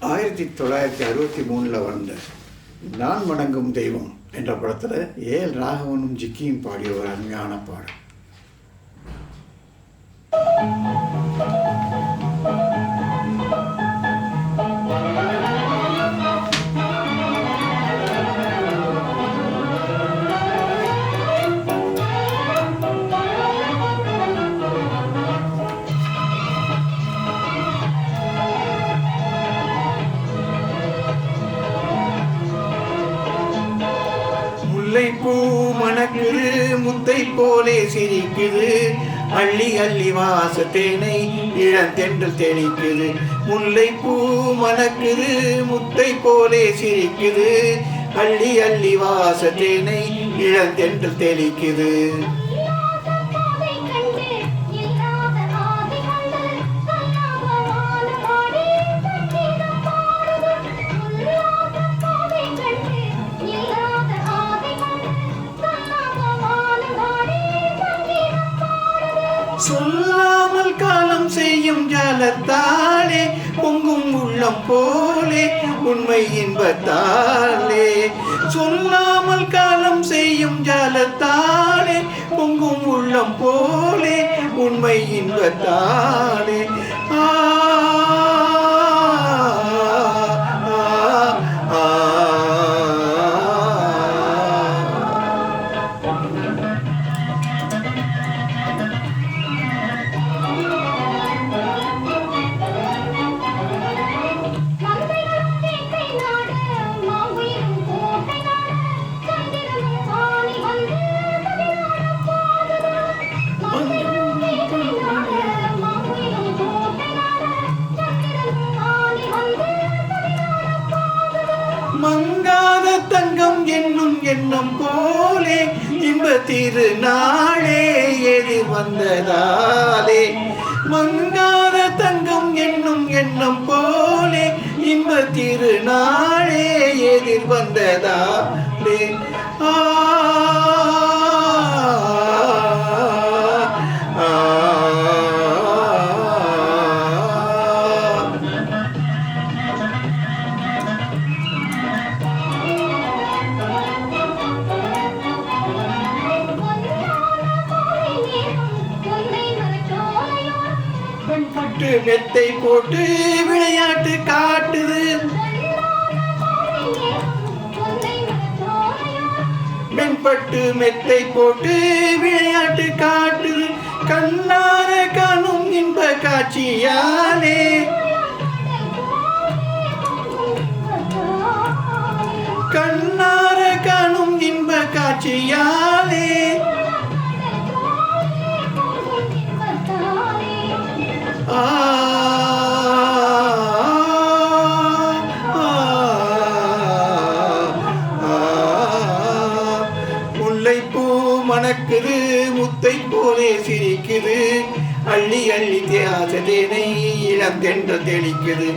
1963 வந்த நான் வணங்கும் தெய்வம் என்ற படத்தில் ஏஎல் ராகவனும் ஜிக்கியும் பாடிய ஒரு அருமையான பாடல். முல்லைப்பூ மணக்குது முத்தை போலே சிரிக்குது, அள்ளி அள்ளி வாசத்தேனை இளந்தென்றல் தெளிக்குது. முல்லைப்பூ மணக்குது முத்தை போலே சிரிக்குது, அள்ளி அள்ளி வாசத்தேனை இளந்தென்றல் தெளிக்குது. சொல்லாமல் காலம் செய்யும் ஜாலத்தாலே பொங்கும் உள்ளம் போலே உண்மை இன்பத்தாலே. சொல்லாமல் காலம் செய்யும் ஜாலத்தாலே பொங்கும் உள்ளம் போலே உண்மை இன்பத்தாலே. மங்காத தங்கம் என்னும் எண்ணம் போலே இன்ப திருநாளே எதிர் வந்ததாலே. மங்காத தங்கம் என்னும் எண்ணம் போலே இன்ப திருநாளே எதிர் வந்ததாலே. பெண்பட்டு மெத்தை போட்டு விளையாட்டு காட்டுது, பெண்பட்டு மெத்தை போட்டு விளையாட்டு காட்டுது. கண்ணார காணும் இன்ப காட்சியாலே, கண்ணார காணும் இன்ப காட்சியாலே. முல்லைப்பூ மணக்குது முத்தை போலே சிரிக்குது, அள்ளி அள்ளி தியாசதேனை இளந்தென்றல் தெளிக்குது.